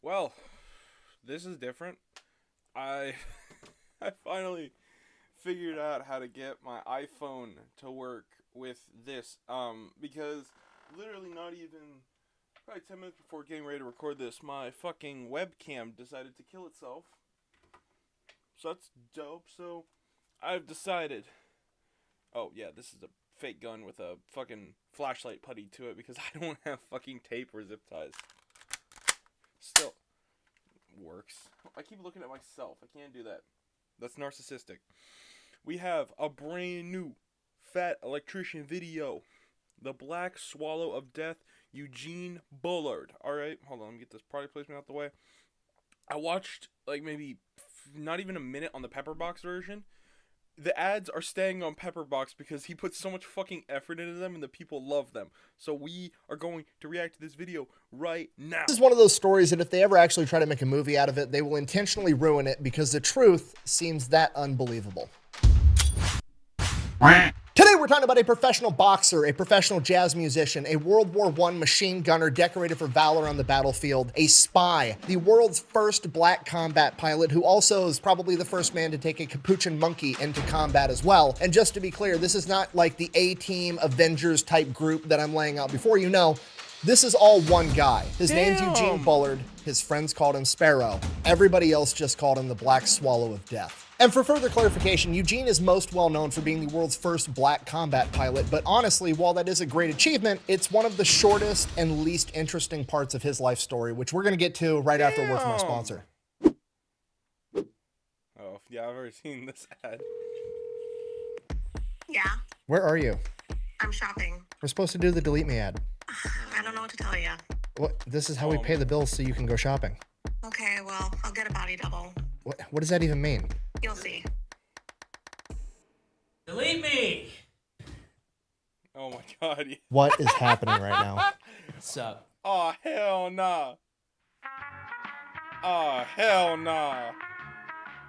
Well, this is different. I I finally figured out how to get my iPhone to work with this. Because literally not even probably 10 minutes before getting ready to record this, my fucking webcam decided to kill itself. So that's dope. So I've decided. Oh yeah, this is a fake gun with a fucking flashlight putty to it because I don't have fucking tape or zip ties. Still works. I keep looking at myself. I can't do that. That's narcissistic. We have a brand new fat electrician video. The Black Swallow of Death, Eugene Bullard. Alright, hold on, let me get this product placement out the way. I watched like maybe not even a minute on the Pepperbox version. The ads are staying on Pepperbox because he puts so much fucking effort into them and the people love them. So we are going to react to this video right now. This is one of those stories that if they ever actually try to make a movie out of it, they will intentionally ruin it because the truth seems that unbelievable. Today we're talking about a professional boxer, a professional jazz musician, a World War I machine gunner decorated for valor on the battlefield, a spy, the world's first black combat pilot who also is probably the first man to take a capuchin monkey into combat as well. And just to be clear, this is not like the A-Team Avengers type group that I'm laying out before you know. This is all one guy. His name's Eugene Bullard. His friends called him Sparrow. Everybody else just called him the Black Swallow of Death. And for further clarification, Eugene is most well known for being the world's first black combat pilot, but honestly, while that is a great achievement, it's one of the shortest and least interesting parts of his life story, which we're going to get to right after a word from our sponsor. Oh, yeah, I've already seen this ad. Yeah, Where are you? I'm shopping. We're supposed to do the delete me ad. I don't know what to tell you. What? This is how we pay the bills so you can go shopping. Okay, well, I'll get a body double. What does that even mean? You'll see. Delete me! Oh my god. What is happening right now? What's up? Oh, hell nah. Oh, hell nah.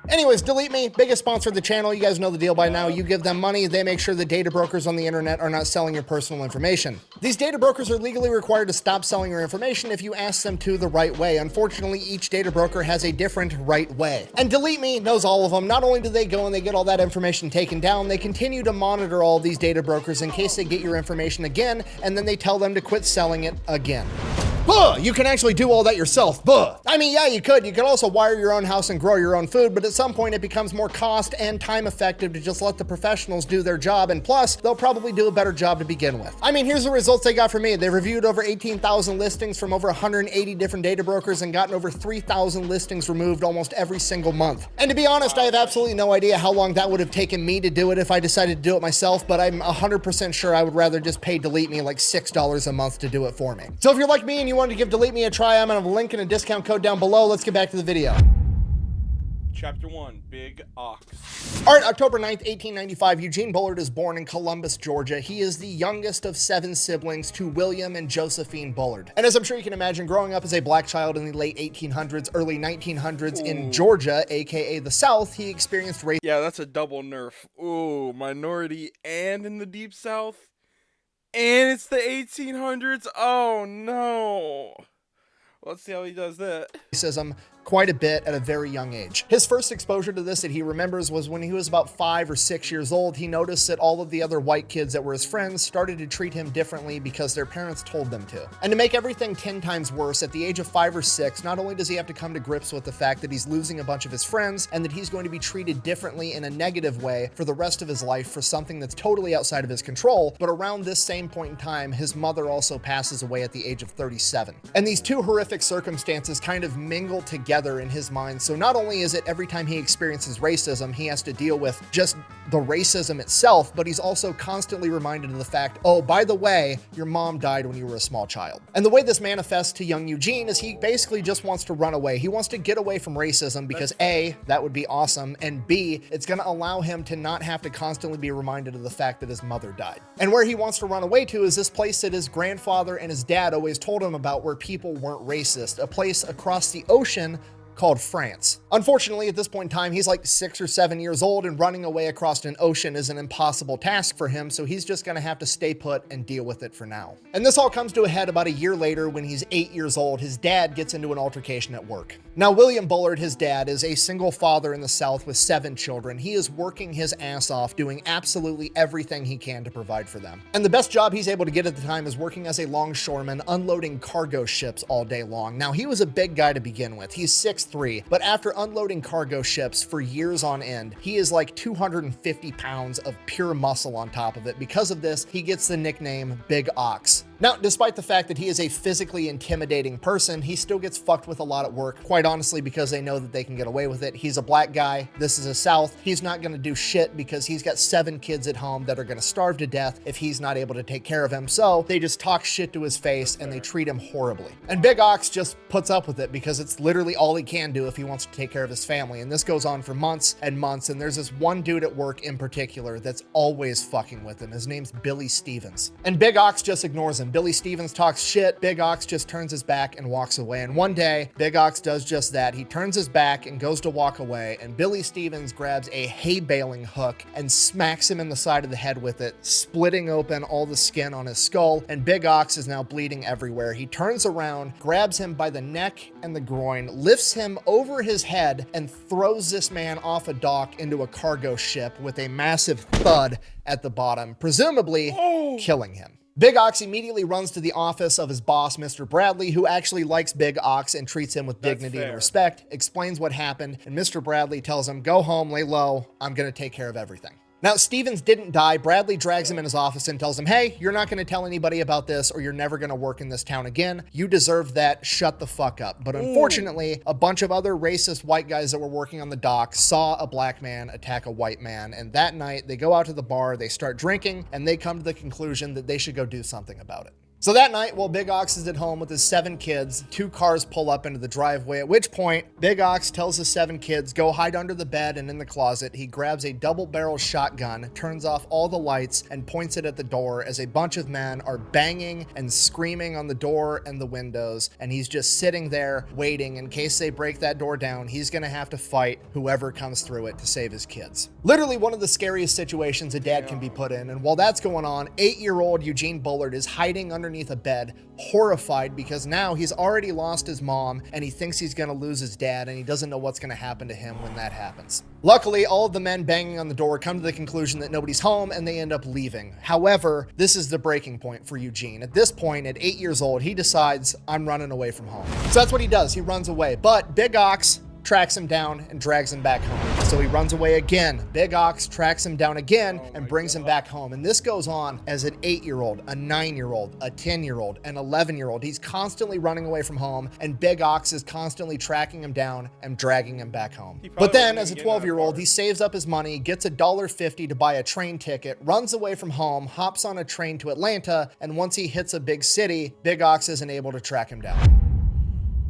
Anyways, Delete Me, biggest sponsor of the channel. You guys know the deal by now. You give them money, they make sure the data brokers on the internet are not selling your personal information. These data brokers are legally required to stop selling your information if you ask them to the right way. Unfortunately, each data broker has a different right way. And Delete Me knows all of them. Not only do they go and they get all that information taken down, they continue to monitor all these data brokers in case they get your information again, and then they tell them to quit selling it again. Buh! You can actually do all that yourself. Buh! I mean, yeah, you could. You could also wire your own house and grow your own food, but at some point it becomes more cost and time effective to just let the professionals do their job, and plus, they'll probably do a better job to begin with. I mean, here's the results they got for me. They reviewed over 18,000 listings from over 180 different data brokers and gotten over 3,000 listings removed almost every single month. And to be honest, I have absolutely no idea how long that would have taken me to do it if I decided to do it myself, but I'm 100% sure I would rather just pay Delete Me like $6 a month to do it for me. So if you're like me and you wanted to give Delete Me a try, I'm gonna have a link and a discount code down below. Let's get back to the video. Chapter 1, Big Ox. All right, October 9th, 1895, Eugene Bullard is born in Columbus, Georgia. He is the youngest of 7 siblings to William and Josephine Bullard. And as I'm sure you can imagine, growing up as a black child in the late 1800s, early 1900s in Georgia, aka the South, he experienced race. Yeah, that's a double nerf. Ooh, minority and in the Deep South? And it's the 1800s? Oh no. Let's see how he does that. Racism quite a bit at a very young age. His first exposure to this that he remembers was when he was about 5 or 6 years old. He noticed that all of the other white kids that were his friends started to treat him differently because their parents told them to. And to make everything 10 times worse, at the age of 5 or 6, not only does he have to come to grips with the fact that he's losing a bunch of his friends and that he's going to be treated differently in a negative way for the rest of his life for something that's totally outside of his control, but around this same point in time, his mother also passes away at the age of 37. And these two horrific circumstances kind of mingle together in his mind. So not only is it every time he experiences racism, he has to deal with just the racism itself, but he's also constantly reminded of the fact, oh, by the way, your mom died when you were a small child. And the way this manifests to young Eugene is he basically just wants to run away. He wants to get away from racism because A, that would be awesome, and B, it's going to allow him to not have to constantly be reminded of the fact that his mother died. And where he wants to run away to is this place that his grandfather and his dad always told him about where people weren't racist, a place across the ocean called France. Unfortunately, at this point in time, he's like 6 or 7 years old, and running away across an ocean is an impossible task for him, so he's just gonna have to stay put and deal with it for now. And this all comes to a head about a year later when he's 8 years old. His dad gets into an altercation at work. Now, William Bullard, his dad, is a single father in the South with 7 children. He is working his ass off, doing absolutely everything he can to provide for them. And the best job he's able to get at the time is working as a longshoreman, unloading cargo ships all day long. Now, he was a big guy to begin with. He's 6'3", but after unloading cargo ships for years on end, he is like 250 pounds of pure muscle on top of it. Because of this, he gets the nickname Big Ox. Now, despite the fact that he is a physically intimidating person, he still gets fucked with a lot at work, quite honestly, because they know that they can get away with it. He's a black guy. This is a South. He's not going to do shit because he's got 7 kids at home that are going to starve to death if he's not able to take care of him. So they just talk shit to his face and they treat him horribly. And Big Ox just puts up with it because it's literally all he can do if he wants to take care of his family. And this goes on for months and months. And there's this one dude at work in particular that's always fucking with him. His name's Billy Stevens. And Big Ox just ignores him. Billy Stevens talks shit. Big Ox just turns his back and walks away. And one day, Big Ox does just that. He turns his back and goes to walk away. And Billy Stevens grabs a hay baling hook and smacks him in the side of the head with it, splitting open all the skin on his skull. And Big Ox is now bleeding everywhere. He turns around, grabs him by the neck and the groin, lifts him over his head, and throws this man off a dock into a cargo ship with a massive thud at the bottom, presumably killing him. Big Ox immediately runs to the office of his boss, Mr. Bradley, who actually likes Big Ox and treats him with dignity and respect, explains what happened, and Mr. Bradley tells him, "Go home, lay low, I'm gonna take care of everything." Now, Stevens didn't die. Bradley drags him in his office and tells him, "Hey, you're not going to tell anybody about this or you're never going to work in this town again. You deserve that. Shut the fuck up." But unfortunately, a bunch of other racist white guys that were working on the dock saw a black man attack a white man. And that night, they go out to the bar, they start drinking, and they come to the conclusion that they should go do something about it. So that night, while Big Ox is at home with his 7 kids, 2 cars pull up into the driveway, at which point Big Ox tells his 7 kids, go hide under the bed and in the closet. He grabs a double-barrel shotgun, turns off all the lights, and points it at the door as a bunch of men are banging and screaming on the door and the windows, and he's just sitting there waiting in case they break that door down. He's gonna have to fight whoever comes through it to save his kids. Literally one of the scariest situations a dad can be put in, and while that's going on, 8-year-old Eugene Bullard is hiding underneath a bed, horrified because now he's already lost his mom and he thinks he's gonna lose his dad, and he doesn't know what's gonna happen to him when that happens. Luckily, all of the men banging on the door come to the conclusion that nobody's home and they end up leaving. However, this is the breaking point for Eugene. At this point, at 8 years old, he decides, I'm running away from home. So that's what he does. He runs away. But Big Ox tracks him down and drags him back home. So he runs away again. Big Ox tracks him down again and brings him back home. And this goes on as an 8-year-old, a 9-year-old, a 10-year-old, an 11-year-old. He's constantly running away from home, and Big Ox is constantly tracking him down and dragging him back home. But then as a 12-year-old, he saves up his money, gets $1.50 to buy a train ticket, runs away from home, hops on a train to Atlanta, and once he hits a big city, Big Ox isn't able to track him down.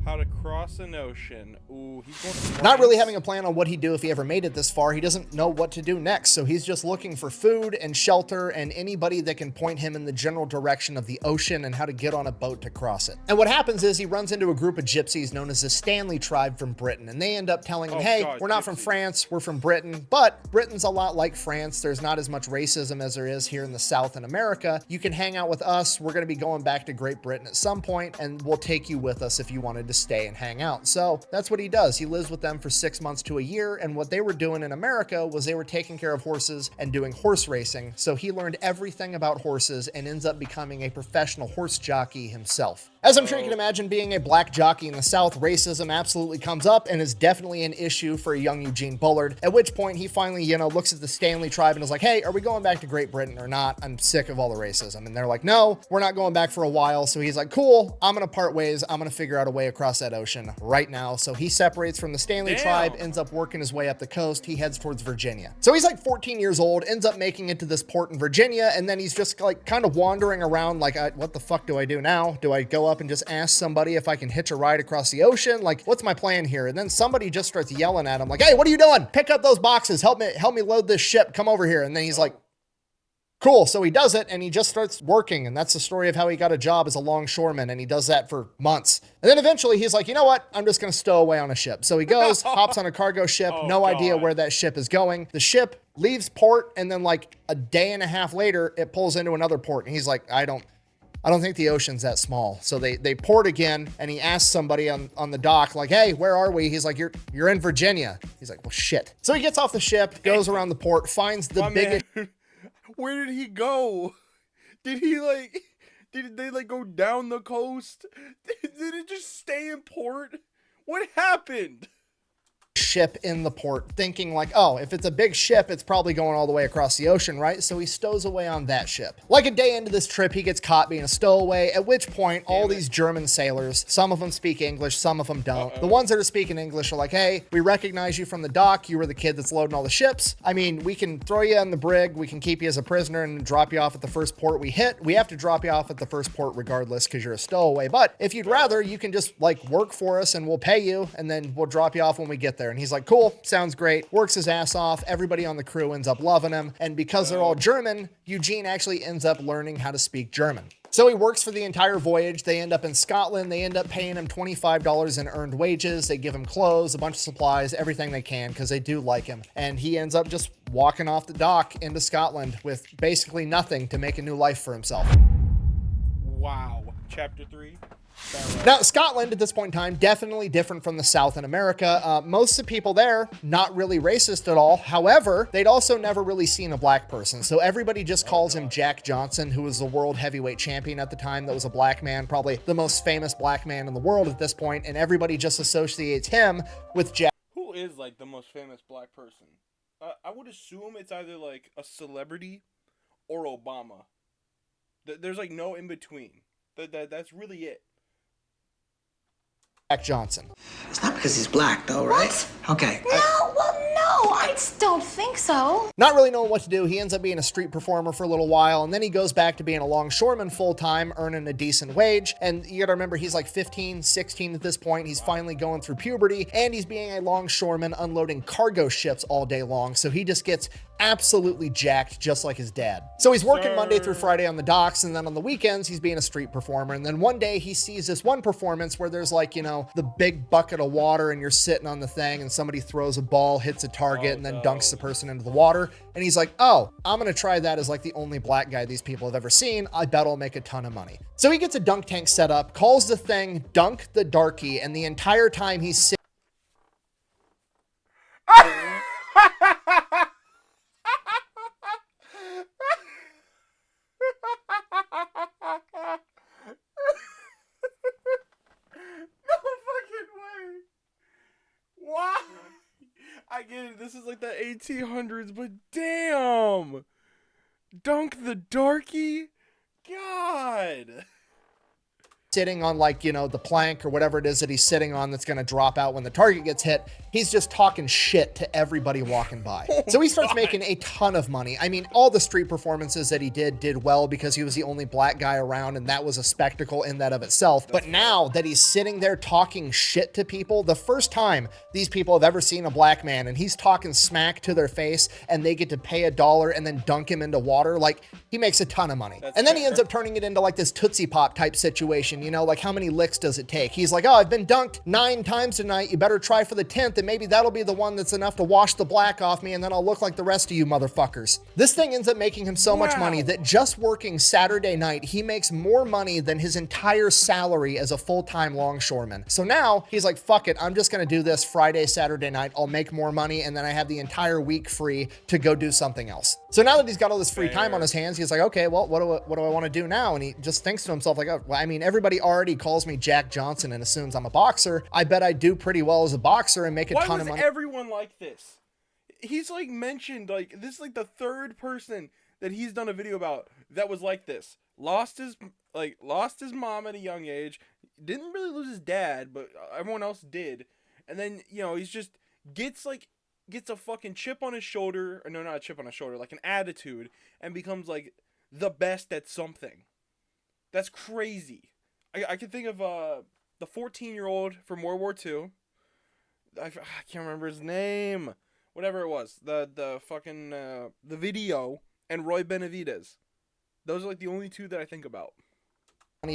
How to cross an ocean. Ooh, he's going to France. Not really having a plan on what he'd do if he ever made it this far. He doesn't know what to do next, so he's just looking for food and shelter and anybody that can point him in the general direction of the ocean and how to get on a boat to cross it. And what happens is he runs into a group of gypsies known as the Stanley tribe from Britain, and they end up telling him, hey, we're not from France, we're from Britain, but Britain's a lot like France. There's not as much racism as there is here in the South in America. You can hang out with us. We're going to be going back to Great Britain at some point, and we'll take you with us if you wanted to stay and hang out. So that's what he does. He lives with them for 6 months to a year, and what they were doing in America was they were taking care of horses and doing horse racing. So he learned everything about horses and ends up becoming a professional horse jockey himself. As I'm sure you can imagine, being a black jockey in the South, racism absolutely comes up and is definitely an issue for a young Eugene Bullard, at which point he finally, looks at the Stanley tribe and is like, hey, are we going back to Great Britain or not? I'm sick of all the racism. And they're like, no, we're not going back for a while. So he's like, cool, I'm going to part ways. I'm going to figure out a way across that ocean right now. So he separates from the Stanley tribe, ends up working his way up the coast. He heads towards Virginia. So he's like 14 years old, ends up making it to this port in Virginia. And then he's just like kind of wandering around like, what the fuck do I do now? Do I go up and just ask somebody if I can hitch a ride across the ocean? Like, what's my plan here? And then somebody just starts yelling at him like, hey, what are you doing? Pick up those boxes. Help me load this ship. Come over here. And then he's like, Cool. So he does it and he just starts working. And that's the story of how he got a job as a longshoreman. And he does that for months. And then eventually he's like, you know what? I'm just going to stow away on a ship. So he goes, hops on a cargo ship, no idea where that ship is going. The ship leaves port. And then like a day and a half later, it pulls into another port. And he's like, I don't think the ocean's that small. So they port again, and he asks somebody on the dock, like, hey, where are we? He's like, you're in Virginia. He's like, well, shit. So he gets off the ship, goes around the port, finds the biggest... Where did he go? Did they like go down the coast? Did it just stay in port? What happened? Ship in the port, thinking like, oh, if it's a big ship, it's probably going all the way across the ocean, right? So he stows away on that ship. Like a day into this trip, he gets caught being a stowaway, at which point all these German sailors, some of them speak English, some of them don't. The ones that are speaking English are like, hey, we recognize you from the dock. You were the kid that's loading all the ships. I mean, we can throw you in the brig, we can keep you as a prisoner and drop you off at the first port we hit. We have to drop you off at the first port regardless because you're a stowaway. But if you'd rather, you can just like work for us and we'll pay you and then we'll drop you off when we get there. And he's like, cool, sounds great. Works his ass off. Everybody on the crew ends up loving him. And because they're all German, Eugene actually ends up learning how to speak German. So he works for the entire voyage. They end up in Scotland. They end up paying him $25 in earned wages. They give him clothes, a bunch of supplies, everything they can because they do like him. And he ends up just walking off the dock into Scotland with basically nothing to make a new life for himself. Wow. Chapter 3. Now, Scotland at this point in time, definitely different from the South in America. Most of the people there, not really racist at all. However, they'd also never really seen a black person. So everybody just calls him Jack Johnson, who was the world heavyweight champion at the time. That was a black man, probably the most famous black man in the world at this point. And everybody just associates him with Jack. Who is like the most famous black person? I would assume it's either like a celebrity or Obama. There's like no in between. That's really it. Jack Johnson. It's not because he's black, though, right? What? Okay. No, I just don't think so. Not really knowing what to do, he ends up being a street performer for a little while, and then he goes back to being a longshoreman full-time, earning a decent wage. And you gotta remember, he's like 15, 16 at this point. He's finally going through puberty, and he's being a longshoreman unloading cargo ships all day long. So he just gets absolutely jacked, just like his dad. So he's working Monday through Friday on the docks, and then on the weekends, he's being a street performer. And then one day he sees this one performance where there's like, you know, the big bucket of water and you're sitting on the thing and somebody throws a ball, hits a target, and then dunks the person into the water. And he's like, oh, I'm gonna try that as like the only black guy these people have ever seen. I bet I'll make a ton of money. So he gets a dunk tank set up, calls the thing Dunk the Darky, and the entire time he's sitting Why? I get it. This is like the 1800s, but damn. Dunk the Darky? God. sitting on like, you know, the plank or whatever it is that he's sitting on that's going to drop out when the target gets hit. He's just talking shit to everybody walking by. So he starts making a ton of money. I mean, all the street performances that he did well because he was the only black guy around, and that was a spectacle in that of itself. But now that he's sitting there talking shit to people, the first time these people have ever seen a black man, and he's talking smack to their face, and they get to pay $1 and then dunk him into water, like, he makes a ton of money. And then he ends up turning it into like this Tootsie Pop type situation, you know, like how many licks does it take? He's like, oh, I've been dunked 9 times tonight. You better try for the 10th, and maybe that'll be the one that's enough to wash the black off me, and then I'll look like the rest of you motherfuckers. This thing ends up making him so much money that just working Saturday night, he makes more money than his entire salary as a full-time longshoreman. So now he's like, fuck it, I'm just gonna do this Friday, Saturday night. I'll make more money, and then I have the entire week free to go do something else. So now that he's got all this free time on his hands, he's like, okay, well, what do I want to do now? And he just thinks to himself, like, oh, well, I mean, everybody already calls me Jack Johnson and assumes I'm a boxer. I bet I do pretty well as a boxer and make a ton of money. Why was everyone like this? He's like mentioned, like, this is like the 3rd person that he's done a video about that was like this. Lost his mom at a young age. Didn't really lose his dad, but everyone else did. And then, you know, he's just gets a fucking chip on his shoulder, or no, not a chip on his shoulder, like an attitude, and becomes like the best at something. That's crazy. I can think of the 14-year-old from World War II. I can't remember his name. Whatever it was. The fucking the video and Roy Benavidez. Those are like the only two that I think about.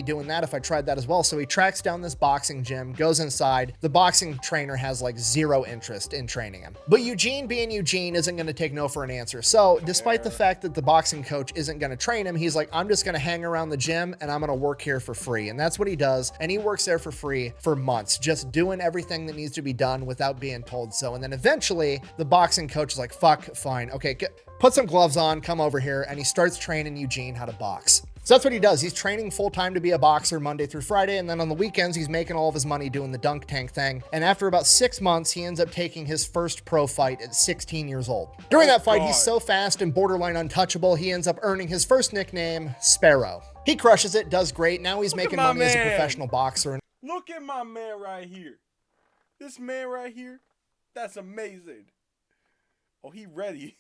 Doing that if I tried that as well. So he tracks down this boxing gym, goes inside. The boxing trainer has like zero interest in training him. But Eugene, being Eugene, isn't going to take no for an answer. So despite the fact that the boxing coach isn't going to train him, he's like, I'm just going to hang around the gym and I'm going to work here for free. And that's what he does. And he works there for free for months, just doing everything that needs to be done without being told so. And then eventually the boxing coach is like, fuck, fine. Okay, put some gloves on, come over here. And he starts training Eugene how to box. So that's what he does. He's training full-time to be a boxer Monday through Friday, and then on the weekends, he's making all of his money doing the dunk tank thing. And after about 6 months, he ends up taking his first pro fight at 16 years old. During that fight, he's so fast and borderline untouchable, he ends up earning his first nickname, Sparrow. He crushes it, does great. Now he's making money as a professional boxer. Look at my man right here. This man right here, that's amazing. Oh, he ready.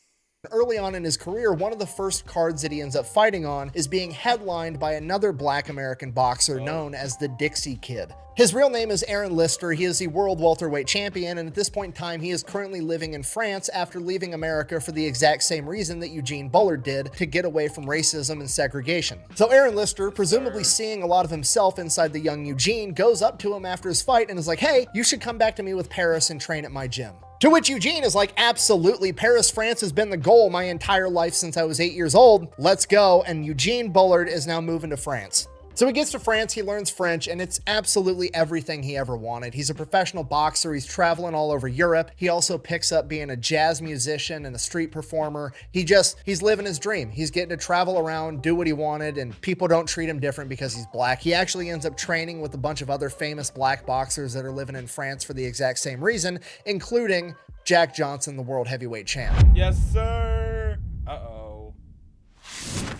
Early on in his career, one of the first cards that he ends up fighting on is being headlined by another Black American boxer known as the Dixie Kid. His real name is Aaron Lister. He is the world welterweight champion, and at this point in time, he is currently living in France after leaving America for the exact same reason that Eugene Bullard did, to get away from racism and segregation. So Aaron Lister, presumably seeing a lot of himself inside the young Eugene, goes up to him after his fight and is like, hey, you should come back to me with Paris and train at my gym. To which Eugene is like, absolutely, Paris, France has been the goal my entire life since I was 8 years old. Let's go. And Eugene Bullard is now moving to France. So he gets to France, he learns French, and it's absolutely everything he ever wanted. He's a professional boxer, he's traveling all over Europe. He also picks up being a jazz musician and a street performer. He's living his dream. He's getting to travel around, do what he wanted, and people don't treat him different because he's black. He actually ends up training with a bunch of other famous black boxers that are living in France for the exact same reason, including Jack Johnson, the world heavyweight champ. Yes, sir. Uh-oh.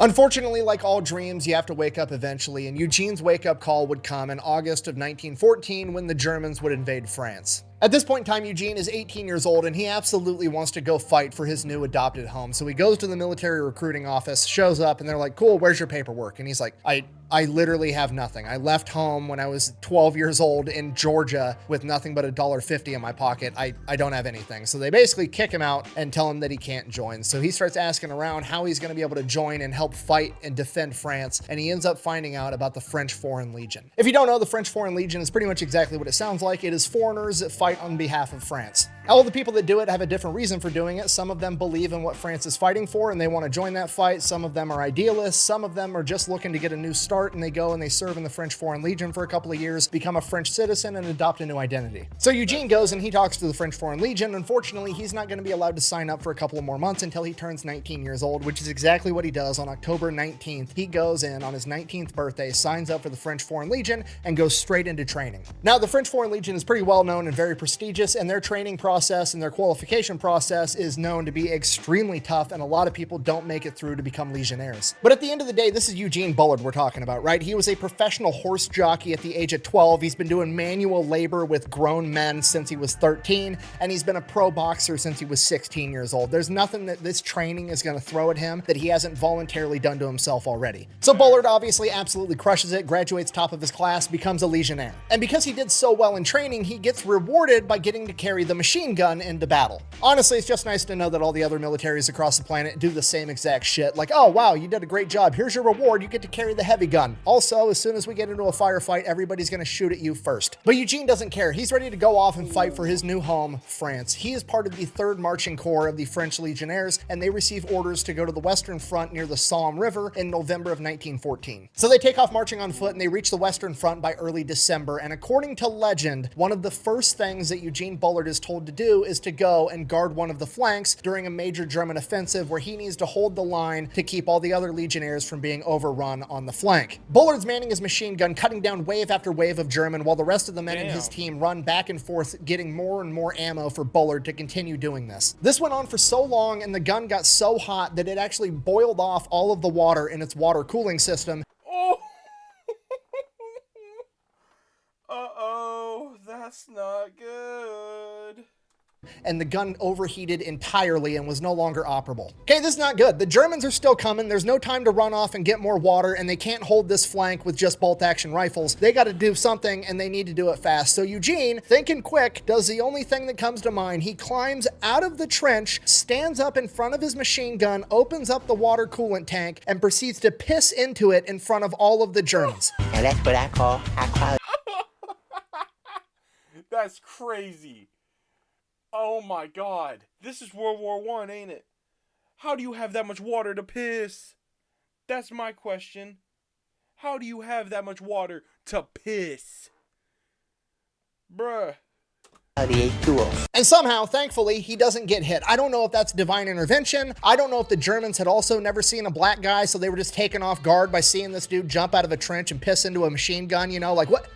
Unfortunately, like all dreams, you have to wake up eventually, and Eugene's wake-up call would come in August of 1914 when the Germans would invade France. At this point in time, Eugene is 18 years old, and he absolutely wants to go fight for his new adopted home. So he goes to the military recruiting office, shows up, and they're like, cool, where's your paperwork? And he's like, I literally have nothing. I left home when I was 12 years old in Georgia with nothing but $1.50 in my pocket. I don't have anything. So they basically kick him out and tell him that he can't join. So he starts asking around how he's going to be able to join and help fight and defend France. And he ends up finding out about the French Foreign Legion. If you don't know, the French Foreign Legion is pretty much exactly what it sounds like. It is foreigners that fight on behalf of France. All the people that do it have a different reason for doing it. Some of them believe in what France is fighting for and they want to join that fight. Some of them are idealists. Some of them are just looking to get a new start, and they go and they serve in the French Foreign Legion for a couple of years, become a French citizen, and adopt a new identity. So Eugene goes and he talks to the French Foreign Legion. Unfortunately, he's not going to be allowed to sign up for a couple of more months until he turns 19 years old, which is exactly what he does on October 19th. He goes in on his 19th birthday, signs up for the French Foreign Legion, and goes straight into training. Now, the French Foreign Legion is pretty well known and very prestigious, and their training process and their qualification process is known to be extremely tough, and a lot of people don't make it through to become legionnaires. But at the end of the day, this is Eugene Bullard we're talking about, right? He was a professional horse jockey at the age of 12. He's been doing manual labor with grown men since he was 13, and he's been a pro boxer since he was 16 years old. There's nothing that this training is going to throw at him that he hasn't voluntarily done to himself already. So Bullard obviously absolutely crushes it, graduates top of his class, becomes a legionnaire. And because he did so well in training, he gets rewarded by getting to carry the machine gun into battle. Honestly, it's just nice to know that all the other militaries across the planet do the same exact shit. Like, oh wow, you did a great job. Here's your reward. You get to carry the heavy gun. Also, as soon as we get into a firefight, everybody's going to shoot at you first. But Eugene doesn't care. He's ready to go off and fight for his new home, France. He is part of the 3rd Marching Corps of the French Legionnaires, and they receive orders to go to the Western Front near the Somme River in November of 1914. So they take off marching on foot, and they reach the Western Front by early December. And according to legend, one of the first things that Eugene Bullard is told to do is to go and guard one of the flanks during a major German offensive where he needs to hold the line to keep all the other legionnaires from being overrun on the flank. Bullard's manning his machine gun, cutting down wave after wave of German, while the rest of the men in his team run back and forth, getting more and more ammo for Bullard to continue doing this. This went on for so long, and the gun got so hot that it actually boiled off all of the water in its water cooling system. Oh. Uh-oh, that's not good. and the gun overheated entirely and was no longer operable. Okay, this is not good. The Germans are still coming. There's no time to run off and get more water, and they can't hold this flank with just bolt-action rifles. They got to do something, and they need to do it fast. So Eugene, thinking quick, does the only thing that comes to mind. He climbs out of the trench, stands up in front of his machine gun, opens up the water coolant tank, and proceeds to piss into it in front of all of the Germans. And that's what I call high quality. That's crazy. Oh my god. This is World War I, ain't it? How do you have that much water to piss? That's my question. How do you have that much water to piss? Bruh. And somehow, thankfully, he doesn't get hit. I don't know if that's divine intervention. I don't know if the Germans had also never seen a black guy, so they were just taken off guard by seeing this dude jump out of a trench and piss into a machine gun, you know, like what?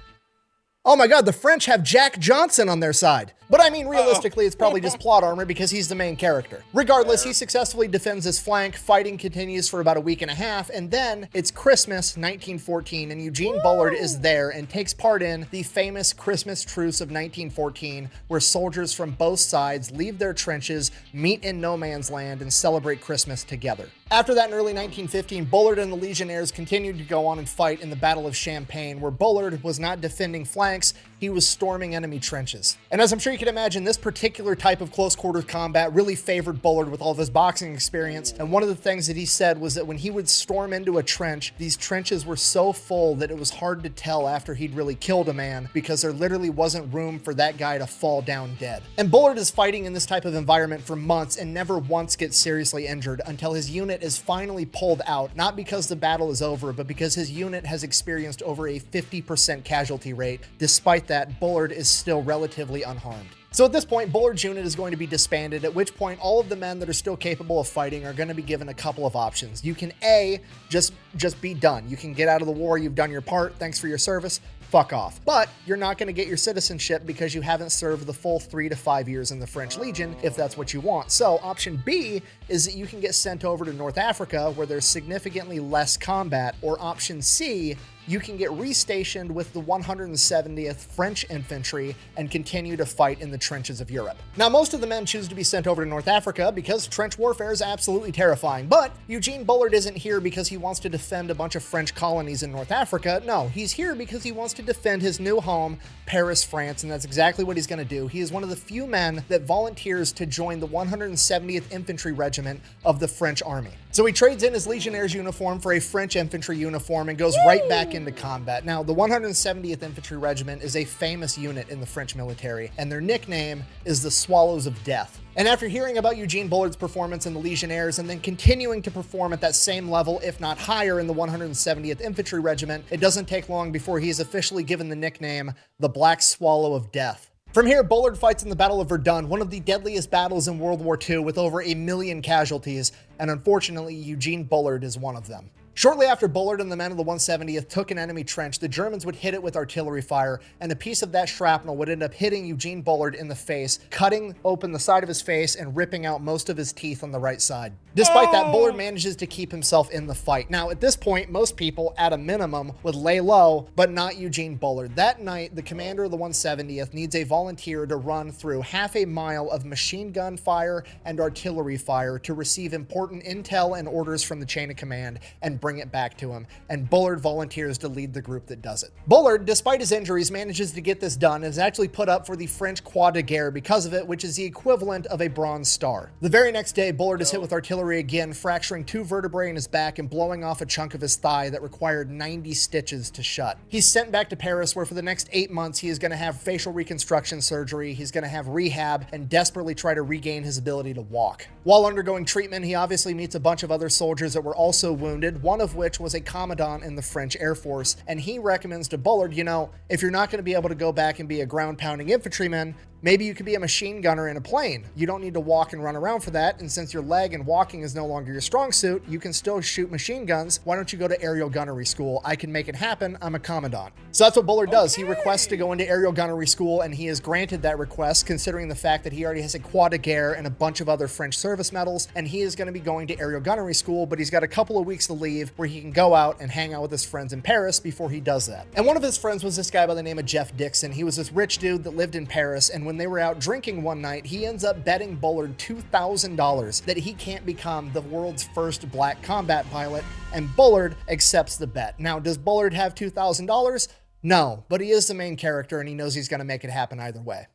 Oh my god, the French have Jack Johnson on their side. But I mean, realistically, it's probably just plot armor because he's the main character. Regardless, he successfully defends his flank, fighting continues for about a week and a half, and then it's Christmas 1914, and Eugene Bullard is there and takes part in the famous Christmas truce of 1914, where soldiers from both sides leave their trenches, meet in no man's land, and celebrate Christmas together. After that, in early 1915, Bullard and the Legionnaires continued to go on and fight in the Battle of Champagne, where Bullard was not defending flanks, he was storming enemy trenches. And as I'm sure you can imagine, this particular type of close quarters combat really favored Bullard with all of his boxing experience. And one of the things that he said was that when he would storm into a trench, these trenches were so full that it was hard to tell after he'd really killed a man because there literally wasn't room for that guy to fall down dead. And Bullard is fighting in this type of environment for months and never once gets seriously injured until his unit is finally pulled out, not because the battle is over, but because his unit has experienced over a 50% casualty rate. Despite that, Bullard is still relatively unharmed. So at this point, Bullard's unit is going to be disbanded, at which point all of the men that are still capable of fighting are going to be given a couple of options. You can A, just be done. You can get out of the war, you've done your part, thanks for your service, fuck off. But you're not going to get your citizenship because you haven't served the full 3 to 5 years in the French Legion, if that's what you want. So option B is that you can get sent over to North Africa where there's significantly less combat, or option C, you can get restationed with the 170th French Infantry and continue to fight in the trenches of Europe. Now, most of the men choose to be sent over to North Africa because trench warfare is absolutely terrifying, but Eugene Bullard isn't here because he wants to defend a bunch of French colonies in North Africa. No, he's here because he wants to defend his new home, Paris, France, and that's exactly what he's going to do. He is one of the few men that volunteers to join the 170th Infantry Regiment of the French Army. So he trades in his Legionnaire's uniform for a French infantry uniform and goes right back into combat. Now, the 170th Infantry Regiment is a famous unit in the French military, and their nickname is the Swallows of Death. And after hearing about Eugene Bullard's performance in the Legionnaires and then continuing to perform at that same level, if not higher, in the 170th Infantry Regiment, it doesn't take long before he is officially given the nickname the Black Swallow of Death. From here, Bullard fights in the Battle of Verdun, one of the deadliest battles in World War II with over 1 million casualties, and unfortunately, Eugene Bullard is one of them. Shortly after Bullard and the men of the 170th took an enemy trench, the Germans would hit it with artillery fire, and a piece of that shrapnel would end up hitting Eugene Bullard in the face, cutting open the side of his face and ripping out most of his teeth on the right side. Despite that, Bullard manages to keep himself in the fight. Now, at this point, most people, at a minimum, would lay low, but not Eugene Bullard. That night, the commander of the 170th needs a volunteer to run through half a mile of machine gun fire and artillery fire to receive important intel and orders from the chain of command and bring it back to him, and Bullard volunteers to lead the group that does it. Bullard, despite his injuries, manages to get this done and is actually put up for the French Croix de Guerre because of it, which is the equivalent of a Bronze Star. The very next day, Bullard is hit with artillery again, fracturing 2 vertebrae in his back and blowing off a chunk of his thigh that required 90 stitches to shut. He's sent back to Paris, where for the next 8 months he is going to have facial reconstruction surgery, he's going to have rehab, and desperately try to regain his ability to walk. While undergoing treatment, he obviously meets a bunch of other soldiers that were also wounded, one of which was a commandant in the French Air Force, and he recommends to Bullard, you know, if you're not going to be able to go back and be a ground-pounding infantryman, maybe you could be a machine gunner in a plane. You don't need to walk and run around for that, and since your leg and walking is no longer your strong suit, you can still shoot machine guns. Why don't you go to aerial gunnery school? I can make it happen. I'm a commandant. So that's what Bullard does. He requests to go into aerial gunnery school, and he is granted that request, considering the fact that he already has a Croix de Guerre and a bunch of other French service medals, and he is going to be going to aerial gunnery school, but he's got a couple of weeks to leave where he can go out and hang out with his friends in Paris before he does that. And one of his friends was this guy by the name of Jeff Dixon. He was this rich dude that lived in Paris, and when they were out drinking one night, he ends up betting Bullard $2,000 that he can't become the world's first black combat pilot, and Bullard accepts the bet. Now, does Bullard have $2,000? No, but he is the main character, and he knows he's going to make it happen either way.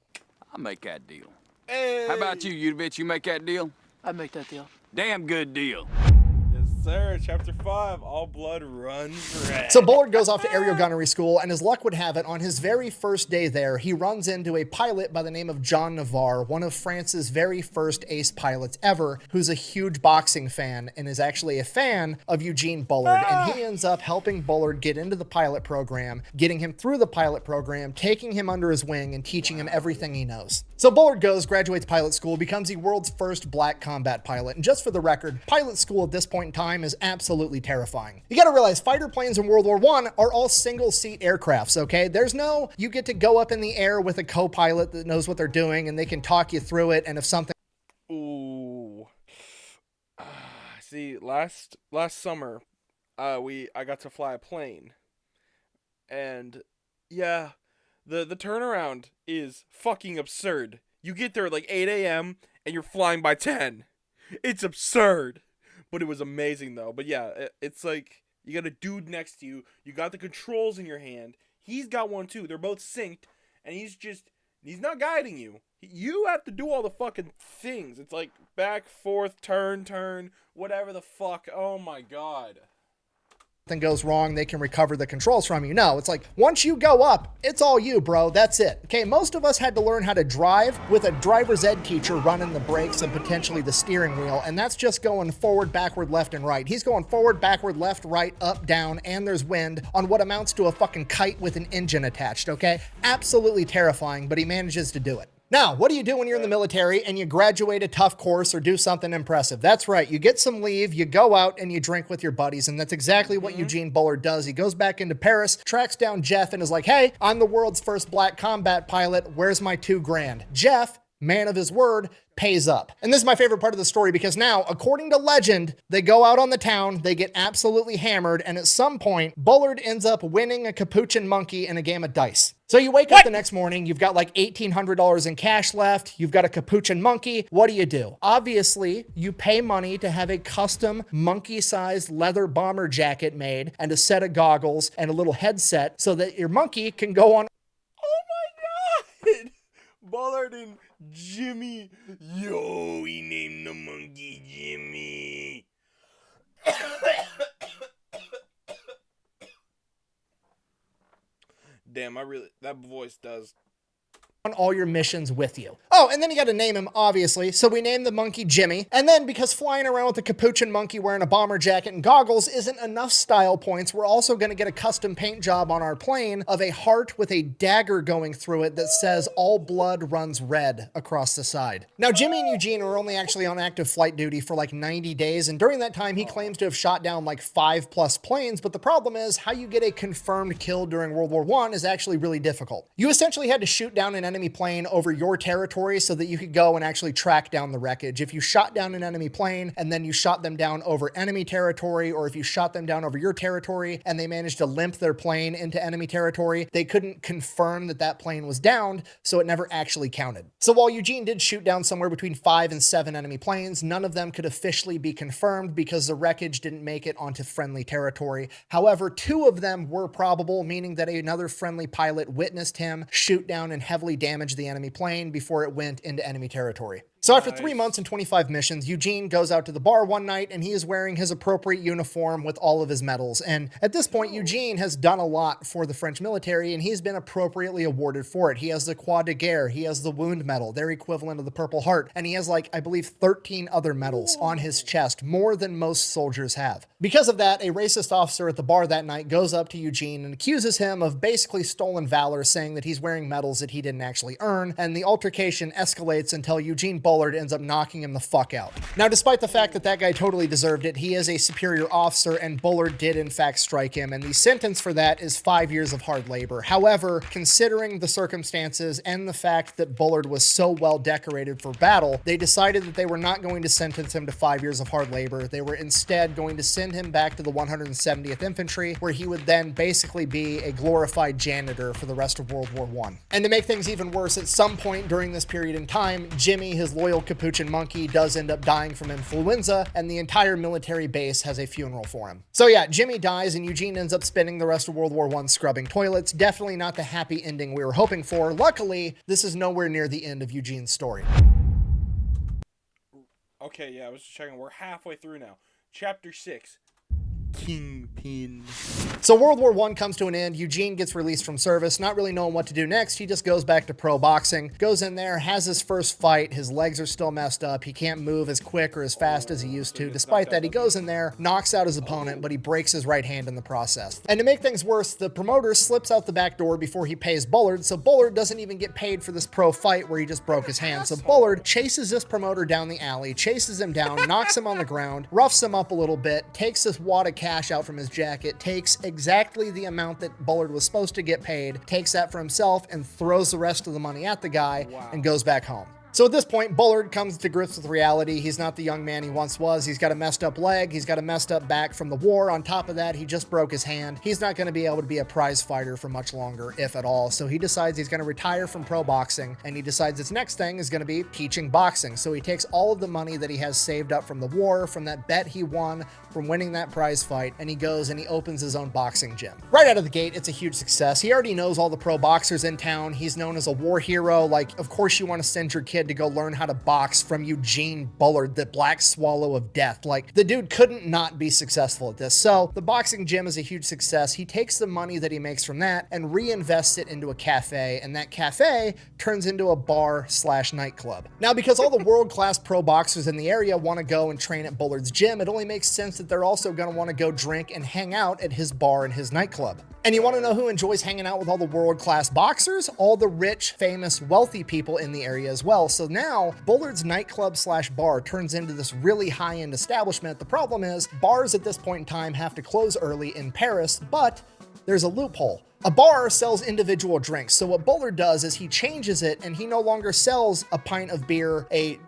I'll make that deal. Hey. How about you bitch? You make that deal? I'd make that deal. Damn good deal. Yes, sir. Chapter 5, All Blood Runs Red. So Bullard goes off to aerial gunnery school, and as luck would have it, on his very first day there, he runs into a pilot by the name of John Navarre, one of France's very first ace pilots ever, who's a huge boxing fan and is actually a fan of Eugene Bullard. And he ends up helping Bullard get into the pilot program, getting him through the pilot program, taking him under his wing, and teaching him everything he knows. So Bullard goes, graduates pilot school, becomes the world's first black combat pilot. And just for the record, pilot school at this point in time is absolutely terrifying. You gotta realize fighter planes in World War I are all single-seat aircrafts, okay? There's no, you get to go up in the air with a co-pilot that knows what they're doing and they can talk you through it, and if something... Ooh. See, last summer, I got to fly a plane. And, yeah, the turnaround is fucking absurd. You get there at like 8 a.m. and you're flying by 10. It's absurd. But it was amazing, though. But yeah, it's like, you got a dude next to you. You got the controls in your hand. He's got one, too. They're both synced. And he's not guiding you. You have to do all the fucking things. It's like back, forth, turn, whatever the fuck. Oh, my God. Something goes wrong, they can recover the controls from you. No, it's like, once you go up, it's all you, bro. That's it. Okay, most of us had to learn how to drive with a driver's ed teacher running the brakes and potentially the steering wheel, and that's just going forward, backward, left, and right. He's going forward, backward, left, right, up, down, and there's wind on what amounts to a fucking kite with an engine attached, okay? Absolutely terrifying, but he manages to do it. Now, what do you do when you're in the military and you graduate a tough course or do something impressive? That's right. You get some leave, you go out, and you drink with your buddies, and that's exactly what Eugene Bullard does. He goes back into Paris, tracks down Jeff, and is like, hey, I'm the world's first black combat pilot. Where's my $2,000? Jeff, man of his word, pays up. And this is my favorite part of the story because now, according to legend, they go out on the town, they get absolutely hammered, and at some point, Bullard ends up winning a capuchin monkey in a game of dice. So you wake up the next morning, you've got like $1,800 in cash left, you've got a capuchin monkey. What do? Obviously, you pay money to have a custom monkey-sized leather bomber jacket made and a set of goggles and a little headset so that your monkey can go on. Oh my God! Bullard and Jimmy. Yo, we named the monkey Jimmy. Damn, that voice does. On all your missions with you. Oh, and then you got to name him, obviously. So we named the monkey Jimmy. And then because flying around with a capuchin monkey wearing a bomber jacket and goggles isn't enough style points, we're also going to get a custom paint job on our plane of a heart with a dagger going through it that says all blood runs red across the side. Now, Jimmy and Eugene were only actually on active flight duty for like 90 days. And during that time, he claims to have shot down like 5+ planes. But the problem is how you get a confirmed kill during World War I is actually really difficult. You essentially had to shoot down an enemy plane over your territory so that you could go and actually track down the wreckage. If you shot down an enemy plane and then you shot them down over enemy territory, or if you shot them down over your territory and they managed to limp their plane into enemy territory, they couldn't confirm that that plane was downed, so it never actually counted. So while Eugene did shoot down somewhere between 5 and 7 enemy planes, none of them could officially be confirmed because the wreckage didn't make it onto friendly territory. However, 2 of them were probable, meaning that another friendly pilot witnessed him shoot down and heavily damage the enemy plane before it went into enemy territory. So after 3 months and 25 missions, Eugene goes out to the bar one night and he is wearing his appropriate uniform with all of his medals. And at this point, Eugene has done a lot for the French military and he's been appropriately awarded for it. He has the Croix de Guerre, he has the Wound Medal, their equivalent of the Purple Heart, and he has like, I believe, 13 other medals on his chest, more than most soldiers have. Because of that, a racist officer at the bar that night goes up to Eugene and accuses him of basically stolen valor, saying that he's wearing medals that he didn't actually earn, and the altercation escalates until Eugene Bullard Bullard ends up knocking him the fuck out. Now, despite the fact that that guy totally deserved it, he is a superior officer, and Bullard did in fact strike him, and the sentence for that is 5 years of hard labor. However, considering the circumstances and the fact that Bullard was so well decorated for battle, they decided that they were not going to sentence him to 5 years of hard labor. They were instead going to send him back to the 170th Infantry, where he would then basically be a glorified janitor for the rest of World War I. And to make things even worse, at some point during this period in time, Jimmy, his loyal capuchin monkey, does end up dying from influenza, and the entire military base has a funeral for him. So yeah, Jimmy dies, and Eugene ends up spending the rest of World War I scrubbing toilets. Definitely not the happy ending we were hoping for. Luckily, this is nowhere near the end of Eugene's story. Okay, yeah, I was just checking. We're halfway through now. Chapter 6. Kingpin. So World War I comes to an end. Eugene gets released from service, not really knowing what to do next. He just goes back to pro boxing, goes in there, has his first fight. His legs are still messed up. He can't move as quick or as fast as he used to. Despite that, he goes in there, knocks out his opponent, but he breaks his right hand in the process. And to make things worse, the promoter slips out the back door before he pays Bullard, so Bullard doesn't even get paid for this pro fight where he just broke his hand. So Bullard chases this promoter down the alley, chases him down, knocks him on the ground, roughs him up a little bit, takes this wad of cash out from his jacket, takes exactly the amount that Bullard was supposed to get paid, takes that for himself, and throws the rest of the money at the guy, and goes back home. So at this point, Bullard comes to grips with reality. He's not the young man he once was. He's got a messed up leg. He's got a messed up back from the war. On top of that, he just broke his hand. He's not going to be able to be a prize fighter for much longer, if at all. So he decides he's going to retire from pro boxing, and he decides his next thing is going to be teaching boxing. So he takes all of the money that he has saved up from the war, from that bet he won, from winning that prize fight, and he goes and he opens his own boxing gym. Right out of the gate, it's a huge success. He already knows all the pro boxers in town. He's known as a war hero. Like, of course you want to send your kid to go learn how to box from Eugene Bullard, the Black Swallow of Death. Like, the dude couldn't not be successful at this. So the boxing gym is a huge success. He takes the money that he makes from that and reinvests it into a cafe, and that cafe turns into a bar/nightclub. Now, because all the world-class pro boxers in the area want to go and train at Bullard's gym, it only makes sense that they're also going to want to go drink and hang out at his bar and his nightclub. And you want to know who enjoys hanging out with all the world-class boxers? All the rich, famous, wealthy people in the area as well. So now Bullard's nightclub/bar turns into this really high-end establishment. The problem is bars at this point in time have to close early in Paris, but there's a loophole. A bar sells individual drinks, so what Bullard does is he changes it, and he no longer sells a pint of beer, a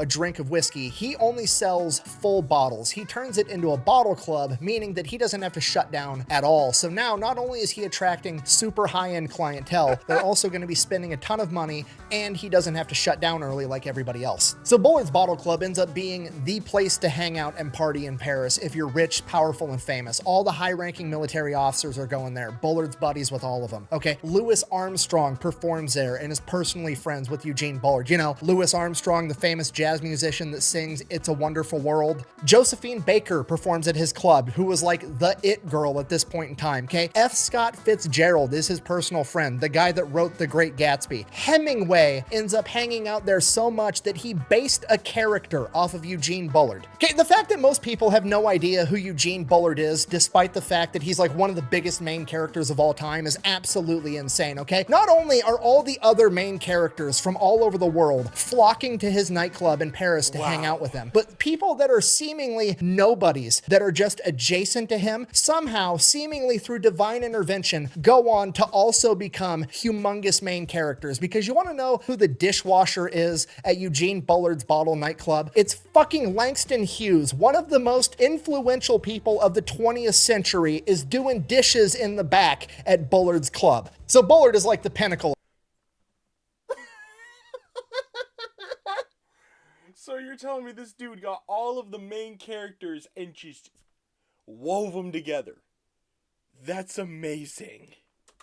drink of whiskey. He only sells full bottles. He turns it into a bottle club, meaning that he doesn't have to shut down at all. So now, not only is he attracting super high-end clientele, they're also going to be spending a ton of money, and he doesn't have to shut down early like everybody else. So Bullard's Bottle Club ends up being the place to hang out and party in Paris if you're rich, powerful, and famous. All the high-ranking military officers are going there. Bullard's buddies with all of them. Okay, Louis Armstrong performs there and is personally friends with Eugene Bullard. You know, Louis Armstrong, the famous jazz musician that sings It's a Wonderful World. Josephine Baker performs at his club, who was like the it girl at this point in time, okay? F. Scott Fitzgerald is his personal friend, the guy that wrote The Great Gatsby. Hemingway ends up hanging out there so much that he based a character off of Eugene Bullard. Okay, the fact that most people have no idea who Eugene Bullard is, despite the fact that he's like one of the biggest main characters of all time, is absolutely insane, okay? Not only are all the other main characters from all over the world flocking to his nightclub in Paris to hang out with him, but people that are seemingly nobodies, that are just adjacent to him, somehow, seemingly through divine intervention, go on to also become humongous main characters. Because you want to know who the dishwasher is at Eugene Bullard's Bottle nightclub? It's fucking Langston Hughes. One of the most influential people of the 20th century is doing dishes in the back at Bullard's club. So Bullard is like the pinnacle. So you're telling me this dude got all of the main characters and just wove them together? That's amazing.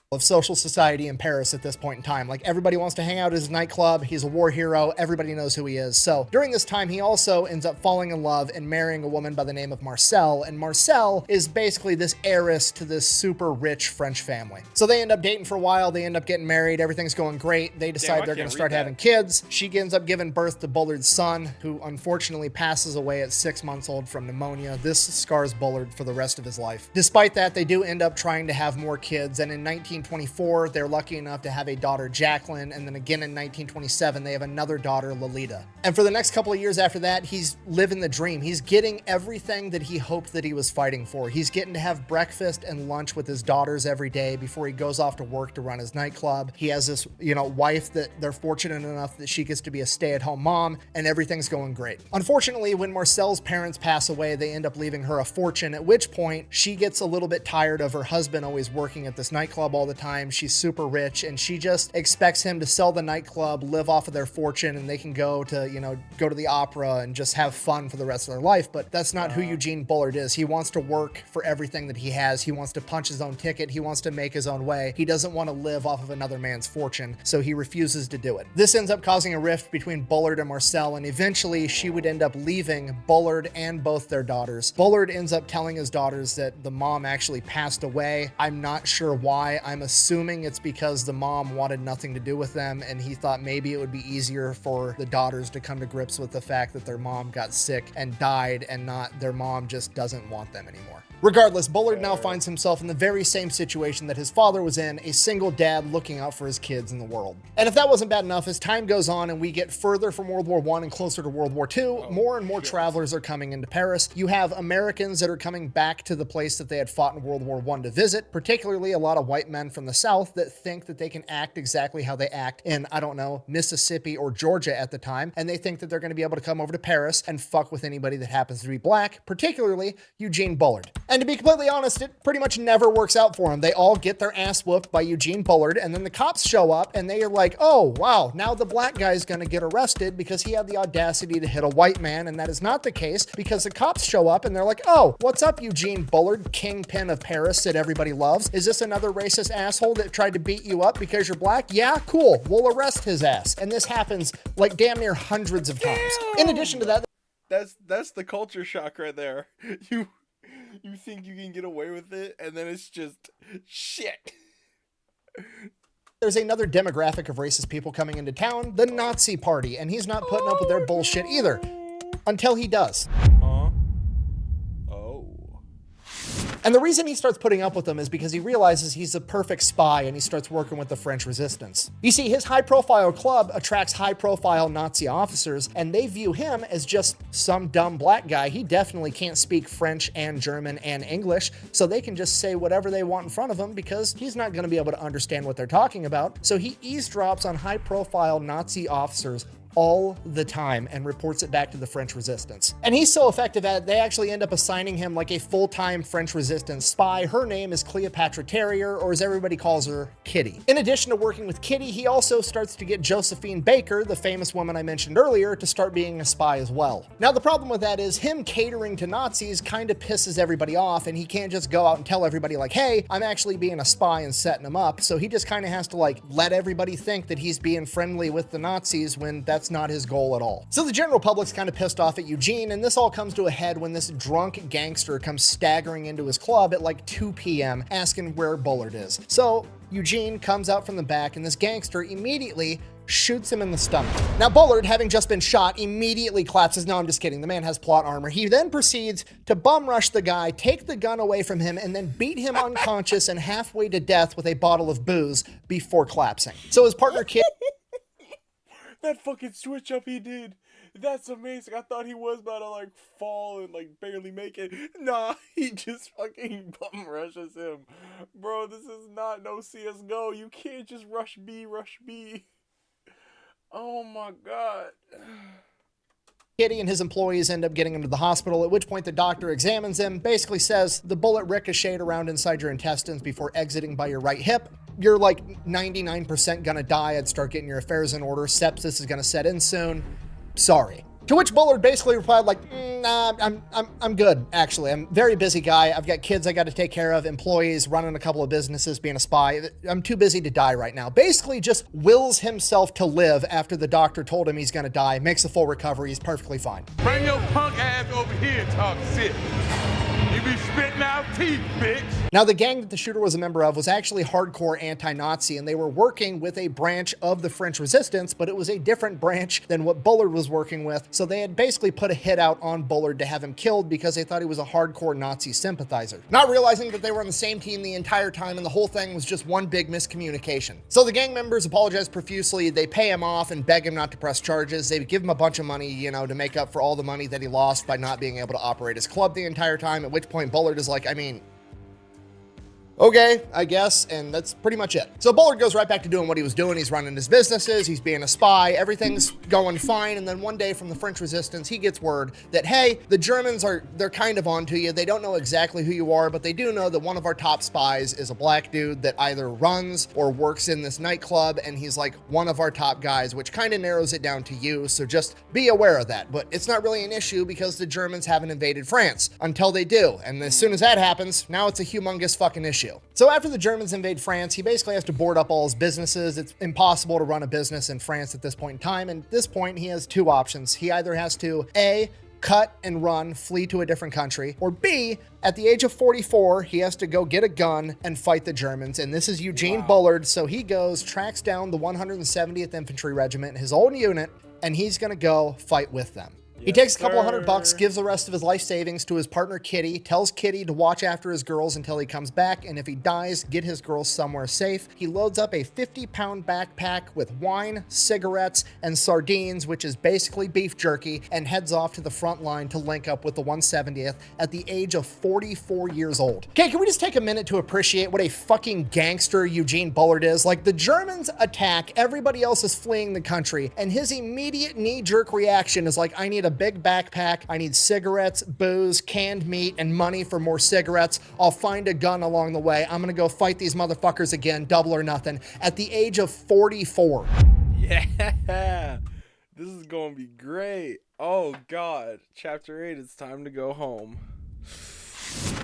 Of social society in Paris at this point in time. Like, everybody wants to hang out at his nightclub. He's a war hero. Everybody knows who he is. So during this time, he also ends up falling in love and marrying a woman by the name of Marcel. And Marcel is basically this heiress to this super rich French family. So they end up dating for a while. They end up getting married. Everything's going great. They decide they're going to start having kids. She ends up giving birth to Bullard's son, who unfortunately passes away at 6 months old from pneumonia. This scars Bullard for the rest of his life. Despite that, they do end up trying to have more kids. And in 1924, they're lucky enough to have a daughter, Jacqueline, and then again in 1927, they have another daughter, Lolita. And for the next couple of years after that, he's living the dream. He's getting everything that he hoped that he was fighting for. He's getting to have breakfast and lunch with his daughters every day before he goes off to work to run his nightclub. He has this, wife that they're fortunate enough that she gets to be a stay-at-home mom, and everything's going great. Unfortunately, when Marcel's parents pass away, they end up leaving her a fortune, at which point she gets a little bit tired of her husband always working at this nightclub all the time. She's super rich, and she just expects him to sell the nightclub, live off of their fortune, and they can go to the opera and just have fun for the rest of their life. But that's not who Eugene Bullard is. He wants to work for everything that he has. He wants to punch his own ticket. He wants to make his own way. He doesn't want to live off of another man's fortune, so he refuses to do it. This ends up causing a rift between Bullard and Marcel, and eventually she would end up leaving Bullard and both their daughters. Bullard ends up telling his daughters that the mom actually passed away. I'm not sure why. I'm assuming it's because the mom wanted nothing to do with them, and he thought maybe it would be easier for the daughters to come to grips with the fact that their mom got sick and died, and not their mom just doesn't want them anymore. Regardless, Bullard now finds himself in the very same situation that his father was in, a single dad looking out for his kids in the world. And if that wasn't bad enough, as time goes on and we get further from World War I and closer to World War II, more and more travelers are coming into Paris. You have Americans that are coming back to the place that they had fought in World War I to visit, particularly a lot of white men from the South that think that they can act exactly how they act in, Mississippi or Georgia at the time, and they think that they're going to be able to come over to Paris and fuck with anybody that happens to be black, particularly Eugene Bullard. And to be completely honest, it pretty much never works out for them. They all get their ass whooped by Eugene Bullard, and then the cops show up and they are like, oh, wow, now the black guy's going to get arrested because he had the audacity to hit a white man, and that is not the case because the cops show up and they're like, oh, what's up, Eugene Bullard, kingpin of Paris that everybody loves? Is this another racist asshole that tried to beat you up because you're black? Yeah, cool, we'll arrest his ass. And this happens like damn near hundreds of times. In addition to that, that's the culture shock right there. You think you can get away with it, and then it's just shit. there's another demographic of racist people coming into town, the Nazi Party, and he's not putting up with their bullshit either. Until he does. And the reason he starts putting up with them is because he realizes he's a perfect spy, and he starts working with the French resistance. You see, his high-profile club attracts high-profile Nazi officers, and they view him as just some dumb black guy. He definitely can't speak French and German and English, so they can just say whatever they want in front of him because he's not going to be able to understand what they're talking about. So he eavesdrops on high-profile Nazi officers all the time and reports it back to the French resistance. And he's so effective at it, they actually end up assigning him like a full-time French resistance spy. Her name is Cleopatra Terrier, or as everybody calls her, Kitty. In addition to working with Kitty, he also starts to get Josephine Baker, the famous woman I mentioned earlier, to start being a spy as well. Now, the problem with that is him catering to Nazis kind of pisses everybody off, and he can't just go out and tell everybody like, hey, I'm actually being a spy and setting them up. So he just kind of has to like let everybody think that he's being friendly with the Nazis when that's not his goal at all. So the general public's kind of pissed off at Eugene, and this all comes to a head when this drunk gangster comes staggering into his club at like 2 p.m. asking where Bullard is. So Eugene comes out from the back, and this gangster immediately shoots him in the stomach. Now Bullard, having just been shot, immediately collapses. No, I'm just kidding. The man has plot armor. He then proceeds to bum rush the guy, take the gun away from him, and then beat him unconscious and halfway to death with a bottle of booze before collapsing. So his partner Kid... That fucking switch up he did. That's amazing. I thought he was about to like fall and like barely make it. Nah, he just fucking bum rushes him. Bro, this is not no CSGO. You can't just rush B. Oh my god. Kitty and his employees end up getting him to the hospital, at which point the doctor examines him, basically says the bullet ricocheted around inside your intestines before exiting by your right hip. You're like 99% gonna die. I'd start getting your affairs in order. Sepsis is gonna set in soon. Sorry. To which Bullard basically replied like, nah, I'm good, actually. I'm a very busy guy. I've got kids I got to take care of, employees, running a couple of businesses, being a spy. I'm too busy to die right now. Basically just wills himself to live after the doctor told him he's going to die, makes a full recovery. He's perfectly fine. Bring your punk ass over here and talk shit. You be spitting out crocodile teeth, bitch. Now, the gang that the shooter was a member of was actually hardcore anti-Nazi, and they were working with a branch of the French resistance, but it was a different branch than what Bullard was working with, so they had basically put a hit out on Bullard to have him killed because they thought he was a hardcore Nazi sympathizer, not realizing that they were on the same team the entire time and the whole thing was just one big miscommunication. So the gang members apologize profusely, they pay him off and beg him not to press charges, they give him a bunch of money, you know, to make up for all the money that he lost by not being able to operate his club the entire time, at which point Bullard is like, I mean, okay, I guess, and that's pretty much it. So Bullard goes right back to doing what he was doing. He's running his businesses, he's being a spy, everything's going fine, and then one day from the French resistance, he gets word that, hey, the Germans they're kind of onto you. They don't know exactly who you are, but they do know that one of our top spies is a black dude that either runs or works in this nightclub, and he's like one of our top guys, which kind of narrows it down to you, so just be aware of that. But it's not really an issue because the Germans haven't invaded France until they do, and as soon as that happens, now it's a humongous fucking issue. So after the Germans invade France, he basically has to board up all his businesses. It's impossible to run a business in France at this point in time. And at this point, he has two options. He either has to A, cut and run, flee to a different country, or B, at the age of 44, he has to go get a gun and fight the Germans. And this is Eugene Bullard. So he goes, tracks down the 170th Infantry Regiment, his own unit, and he's going to go fight with them. He takes a couple $100, gives the rest of his life savings to his partner Kitty, tells Kitty to watch after his girls until he comes back, and if he dies, get his girls somewhere safe. He loads up a 50-pound backpack with wine, cigarettes, and sardines, which is basically beef jerky, and heads off to the front line to link up with the 170th at the age of 44 years old. Okay, can we just take a minute to appreciate what a fucking gangster Eugene Bullard is? Like, the Germans attack, everybody else is fleeing the country, and his immediate knee-jerk reaction is like, I need a big backpack, I need cigarettes, booze, canned meat, and money for more cigarettes. I'll find a gun along the way. I'm gonna go fight these motherfuckers again, double or nothing, at the age of 44. Yeah, this is gonna be great. Oh God, chapter 8, it's time to go home.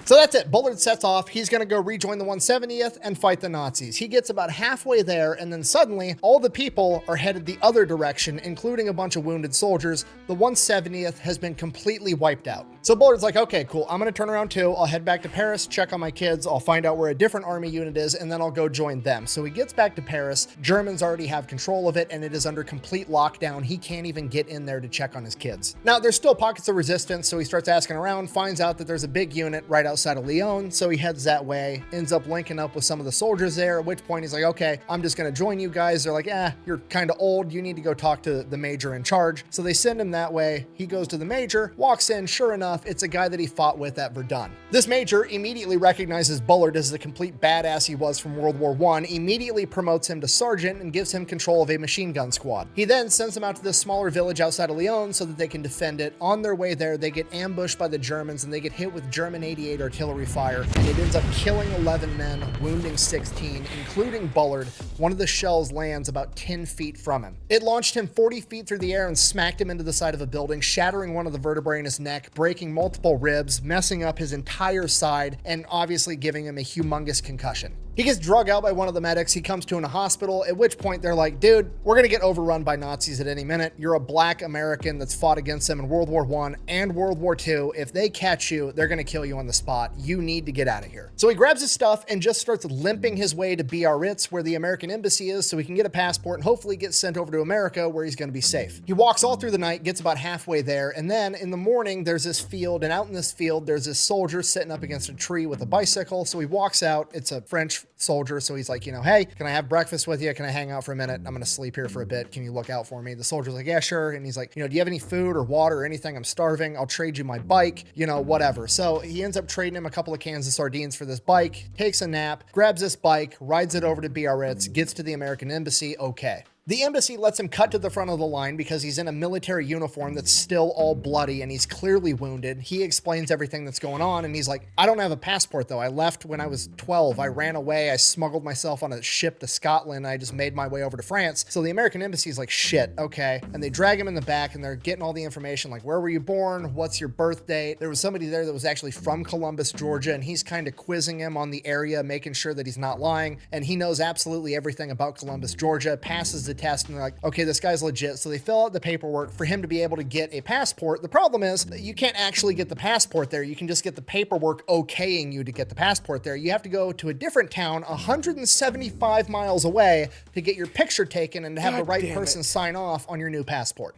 So that's it. Bullard sets off. He's going to go rejoin the 170th and fight the Nazis. He gets about halfway there, and then suddenly all the people are headed the other direction, including a bunch of wounded soldiers. The 170th has been completely wiped out. So Bullard's like, okay, cool. I'm going to turn around too. I'll head back to Paris, check on my kids. I'll find out where a different army unit is, and then I'll go join them. So he gets back to Paris. Germans already have control of it, and it is under complete lockdown. He can't even get in there to check on his kids. Now, there's still pockets of resistance, so he starts asking around, finds out that there's a big unit right outside of Lyon, so he heads that way, ends up linking up with some of the soldiers there, at which point he's like, okay, I'm just going to join you guys. They're like, you're kind of old. You need to go talk to the major in charge. So they send him that way. He goes to the major, walks in. Sure enough, it's a guy that he fought with at Verdun. This major immediately recognizes Bullard as the complete badass he was from World War I, immediately promotes him to sergeant and gives him control of a machine gun squad. He then sends him out to this smaller village outside of Lyon so that they can defend it. On their way there, they get ambushed by the Germans and they get hit with German 88 artillery fire, and it ends up killing 11 men, wounding 16, including Bullard. One of the shells lands about 10 feet from him. It launched him 40 feet through the air and smacked him into the side of a building, shattering one of the vertebrae in his neck, breaking multiple ribs, messing up his entire side, and obviously giving him a humongous concussion. He gets drug out by one of the medics. He comes to in a hospital, at which point they're like, dude, we're going to get overrun by Nazis at any minute. You're a black American that's fought against them in World War I and World War II. If they catch you, they're going to kill you on the spot. You need to get out of here. So he grabs his stuff and just starts limping his way to Biarritz, where the American embassy is, so he can get a passport and hopefully get sent over to America where he's going to be safe. He walks all through the night, gets about halfway there, and then in the morning, there's this field, and out in this field, there's this soldier sitting up against a tree with a bicycle. So he walks out. It's a French soldier, so he's like, hey, can I have breakfast with you? Can I hang out for a minute? I'm gonna sleep here for a bit. Can you look out for me? The soldier's like, yeah, sure. And he's like, do you have any food or water or anything? I'm starving. I'll trade you my bike, whatever. So he ends up trading him a couple of cans of sardines for this bike, takes a nap, grabs this bike, rides it over to Biarritz, gets to the American embassy. Okay. The embassy lets him cut to the front of the line because he's in a military uniform that's still all bloody and he's clearly wounded. He explains everything that's going on and he's like, I don't have a passport though. I left when I was 12. I ran away. I smuggled myself on a ship to Scotland. I just made my way over to France. So the American embassy is like, shit, okay. And they drag him in the back and they're getting all the information like, where were you born? What's your birth date? There was somebody there that was actually from Columbus, Georgia, and he's kind of quizzing him on the area, making sure that he's not lying. And he knows absolutely everything about Columbus, Georgia, passes the a test and they're like, okay, this guy's legit. So they fill out the paperwork for him to be able to get a passport. The problem is that you can't actually get the passport there. You can just get the paperwork okaying you to get the passport there. You have to go to a different town 175 miles away to get your picture taken and to have the right person sign off on your new passport.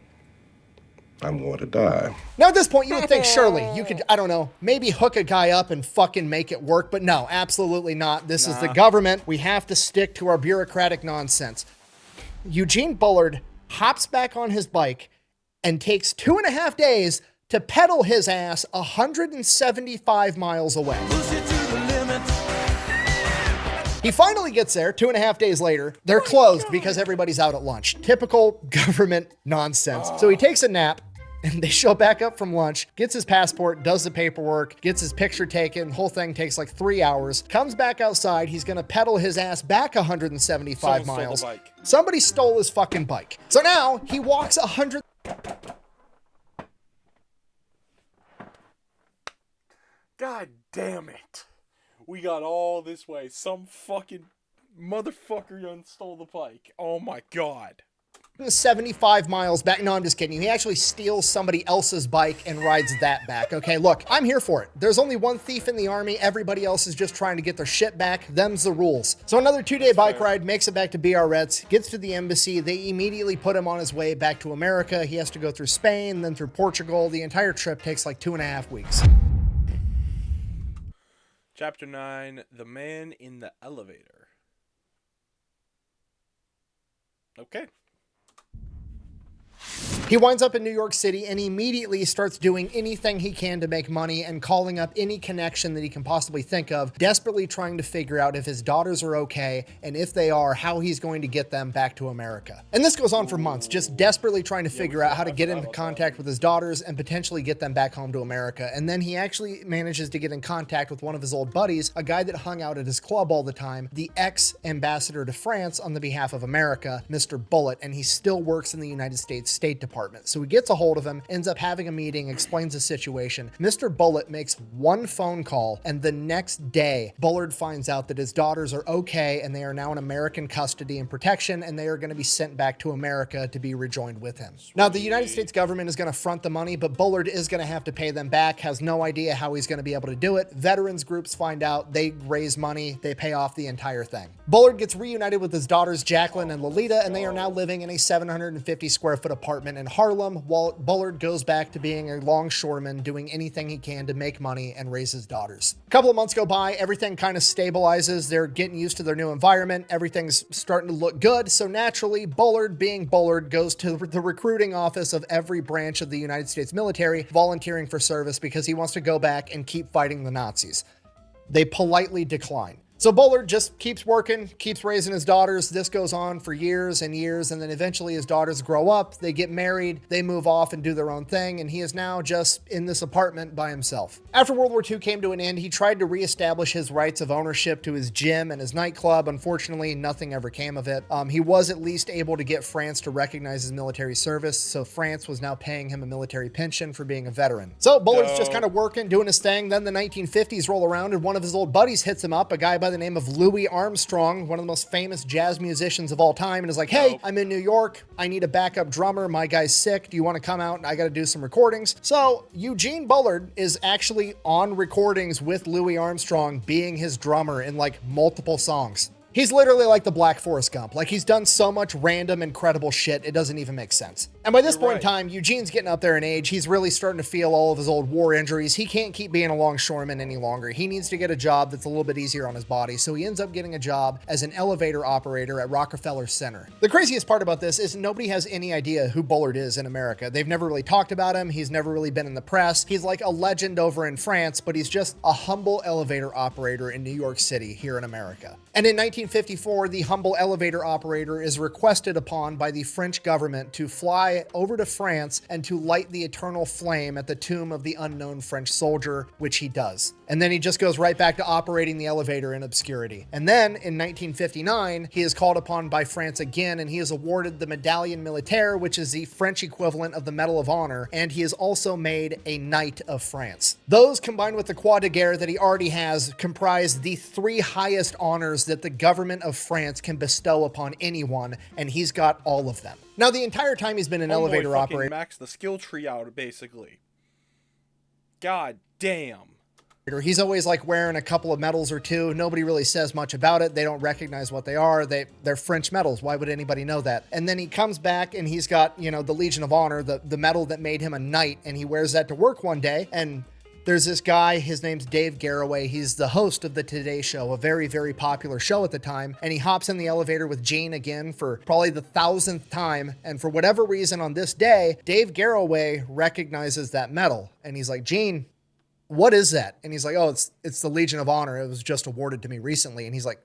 I'm going to die. Now, at this point, you would think surely you could, I don't know, maybe hook a guy up and fucking make it work. But no, absolutely not. This is the government. We have to stick to our bureaucratic nonsense. Eugene Bullard hops back on his bike and takes 2.5 days to pedal his ass 175 miles away. He finally gets there 2.5 days later. They're closed because everybody's out at lunch. Typical government nonsense. So he takes a nap and they show back up from lunch, gets his passport, does the paperwork, gets his picture taken. The whole thing takes like 3 hours. Comes back outside. He's going to pedal his ass back 175 miles. Somebody stole his fucking bike. So now he walks 100. God damn it. We got all this way. Some fucking motherfucker done stole the bike. Oh my god. 75 miles back. No, I'm just kidding. He actually steals somebody else's bike and rides that back. Okay, look, I'm here for it. There's only one thief in the army. Everybody else is just trying to get their shit back. Them's the rules. So another 2-day bike ride, makes it back to Biarritz, gets to the embassy. They immediately put him on his way back to America. He has to go through Spain, then through Portugal. The entire trip takes like 2.5 weeks. Chapter 9, The Man in the Elevator. Okay. He winds up in New York City and immediately starts doing anything he can to make money and calling up any connection that he can possibly think of, desperately trying to figure out if his daughters are okay, and if they are, how he's going to get them back to America. And this goes on for months, just desperately trying to figure out how to get into contact with his daughters and potentially get them back home to America. And then he actually manages to get in contact with one of his old buddies, a guy that hung out at his club all the time, the ex-ambassador to France on the behalf of America, Mr. Bullitt, and he still works in the United States State Department. So he gets a hold of him, ends up having a meeting, explains the situation. Mr. Bullitt makes one phone call, and the next day, Bullard finds out that his daughters are okay, and they are now in American custody and protection, and they are going to be sent back to America to be rejoined with him. Now, the United States government is going to front the money, but Bullard is going to have to pay them back, has no idea how he's going to be able to do it. Veterans groups find out, they raise money, they pay off the entire thing. Bullard gets reunited with his daughters, Jacqueline and Lolita, and they are now living in a 750 square foot apartment in Harlem, while Bullard goes back to being a longshoreman, doing anything he can to make money and raise his daughters. A couple of months go by, everything kind of stabilizes, they're getting used to their new environment, everything's starting to look good, so naturally, Bullard, being Bullard, goes to the recruiting office of every branch of the United States military, volunteering for service because he wants to go back and keep fighting the Nazis. They politely decline. So Bullard just keeps working, keeps raising his daughters. This goes on for years and years, and then eventually his daughters grow up, they get married, they move off and do their own thing, and he is now just in this apartment by himself. After World War II came to an end, he tried to reestablish his rights of ownership to his gym and his nightclub. Unfortunately, nothing ever came of it. He was at least able to get France to recognize his military service, so France was now paying him a military pension for being a veteran. So Bullard's just kind of working, doing his thing. Then the 1950s roll around, and one of his old buddies hits him up, a guy by the name of Louis Armstrong, one of the most famous jazz musicians of all time, and is like, hey, I'm in New York. I need a backup drummer. My guy's sick. Do you want to come out? I got to do some recordings. So Eugene Bullard is actually on recordings with Louis Armstrong being his drummer in like multiple songs. He's literally like the Black Forrest Gump. Like, he's done so much random, incredible shit, it doesn't even make sense. And by this point in time, Eugene's getting up there in age. He's really starting to feel all of his old war injuries. He can't keep being a longshoreman any longer. He needs to get a job that's a little bit easier on his body. So he ends up getting a job as an elevator operator at Rockefeller Center. The craziest part about this is nobody has any idea who Bullard is in America. They've never really talked about him. He's never really been in the press. He's like a legend over in France, but he's just a humble elevator operator in New York City here in America. And in 1954, the humble elevator operator is requested upon by the French government to fly over to France and to light the eternal flame at the tomb of the unknown French soldier, which he does. And then he just goes right back to operating the elevator in obscurity. And then in 1959, he is called upon by France again, and he is awarded the Médaille Militaire, which is the French equivalent of the Medal of Honor, and he is also made a Knight of France. Those, combined with the Croix de Guerre that he already has, comprise the 3 highest honors that the government government of France can bestow upon anyone, and he's got all of them. Now, the entire time he's been an elevator fucking operator, max the skill tree out, basically. God damn. he's always like wearing a couple of medals or two. Nobody really says much about it. They don't recognize what they are. They're French medals. Why would anybody know that? And then he comes back and he's got, you know, the Legion of Honor, the medal that made him a knight, and he wears that to work one day. And there's this guy, his name's Dave Garroway. He's the host of the Today Show, a very, very popular show at the time. And he hops in the elevator with Gene again for probably the 1,000th time. And for whatever reason on this day, Dave Garroway recognizes that medal. And he's like, Gene, what is that? And he's like, oh, it's the Legion of Honor. It was just awarded to me recently. And he's like,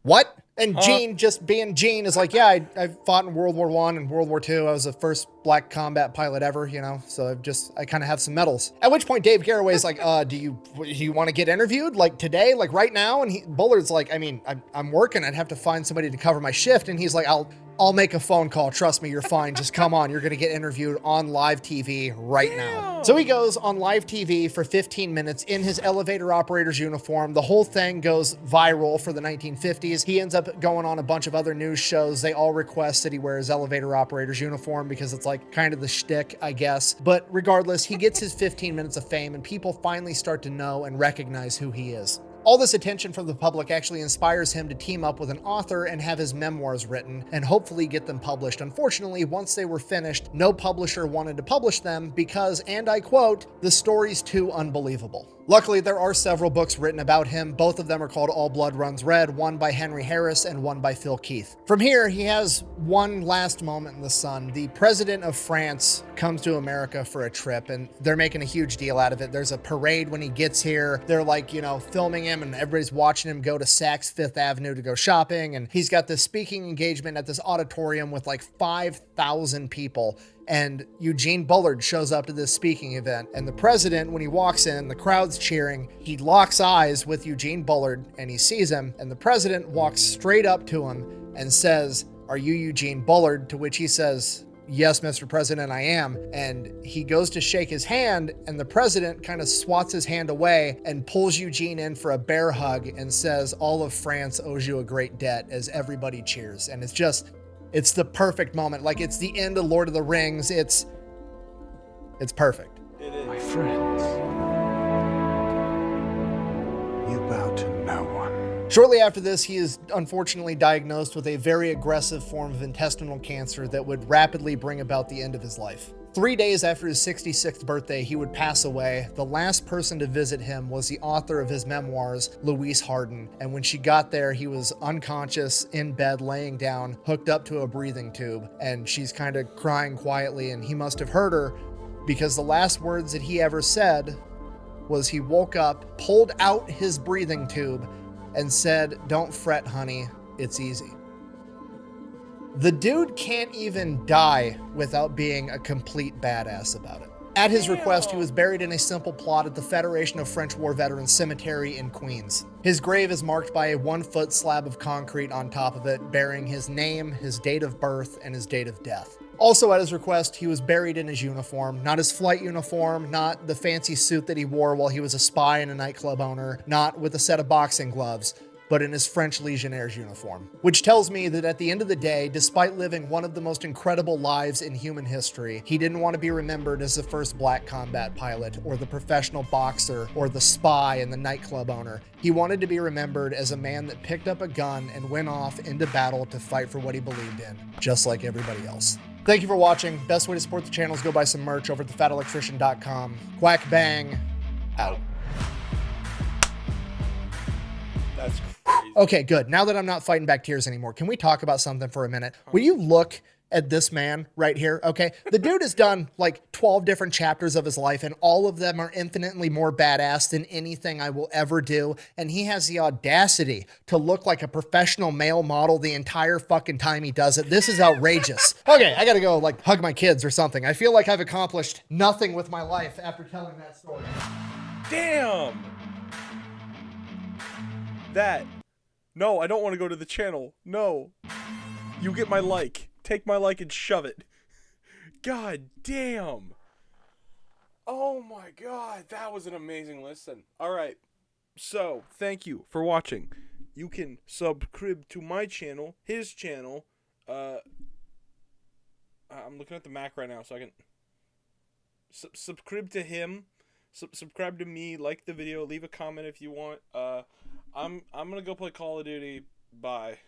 what? And Gene, just being Gene, is like, yeah, I fought in World War I and World War II. I was the first black combat pilot ever, you know, so I kind of have some medals. At which point Dave Garroway is like, do you want to get interviewed like today, like right now? And Bullard's like, I mean, I'm working. I'd have to find somebody to cover my shift. And he's like, I'll make a phone call. Trust me, you're fine. Just come on. You're going to get interviewed on live TV right now. So he goes on live TV for 15 minutes in his elevator operator's uniform. The whole thing goes viral for the 1950s. He ends up going on a bunch of other news shows. They all request that he wear his elevator operator's uniform because it's like kind of the shtick, I guess. But regardless, he gets his 15 minutes of fame and people finally start to know and recognize who he is. All this attention from the public actually inspires him to team up with an author and have his memoirs written and hopefully get them published. Unfortunately, once they were finished, no publisher wanted to publish them because, and I quote, the story's too unbelievable. Luckily, there are several books written about him. Both of them are called All Blood Runs Red, one by Henry Harris and one by Phil Keith. From here, he has one last moment in the sun. The president of France comes to America for a trip, and they're making a huge deal out of it. There's a parade when he gets here. They're like, you know, filming him, and everybody's watching him go to Saks Fifth Avenue to go shopping, and he's got this speaking engagement at this auditorium with like 5,000 people. And Eugene Bullard shows up to this speaking event, and the president, when he walks in, the crowd's cheering. He locks eyes with Eugene Bullard and he sees him, and the president walks straight up to him and says, "Are you Eugene Bullard?" To which he says, "Yes, Mr. President, I am." And he goes to shake his hand, and the president kind of swats his hand away and pulls Eugene in for a bear hug and says, "All of France owes you a great debt," as everybody cheers. And it's the perfect moment. Like, it's the end of Lord of the Rings. It's perfect. It is. My friends, you bow to no one. Shortly after this, he is unfortunately diagnosed with a very aggressive form of intestinal cancer that would rapidly bring about the end of his life. 3 days after his 66th birthday, he would pass away. The last person to visit him was the author of his memoirs, Louise Harden. And when she got there, he was unconscious, in bed, laying down, hooked up to a breathing tube. And she's kind of crying quietly, and he must have heard her because the last words that he ever said was he woke up, pulled out his breathing tube, and said, "Don't fret, honey, it's easy." The dude can't even die without being a complete badass about it. At his request, he was buried in a simple plot at the Federation of French War Veterans Cemetery in Queens. His grave is marked by a 1-foot slab of concrete on top of it, bearing his name, his date of birth, and his date of death. Also at his request, he was buried in his uniform, not his flight uniform, not the fancy suit that he wore while he was a spy and a nightclub owner, not with a set of boxing gloves, but in his French Legionnaire's uniform. Which tells me that at the end of the day, despite living one of the most incredible lives in human history, he didn't want to be remembered as the first black combat pilot, or the professional boxer, or the spy and the nightclub owner. He wanted to be remembered as a man that picked up a gun and went off into battle to fight for what he believed in, just like everybody else. Thank you for watching. Best way to support the channel is go buy some merch over at thefatelectrician.com. Quack bang, out. That's crazy. Okay, good. Now that I'm not fighting back tears anymore, can we talk about something for a minute? Will you look at this man right here? Okay, the dude has done like 12 different chapters of his life, and all of them are infinitely more badass than anything I will ever do. And he has the audacity to look like a professional male model the entire fucking time he does it. This is outrageous. Okay, I gotta go like hug my kids or something. I feel like I've accomplished nothing with my life after telling that story. Damn. That. No, I don't want to go to the channel. No. You get my like. Take my like and shove it. God damn. Oh my god, that was an amazing listen. Alright, so thank you for watching. you can subscribe to my channel, his channel. I'm looking at the Mac right now, so I can subscribe to him, subscribe to me, like the video, leave a comment if you want. I'm gonna go play Call of Duty. Bye.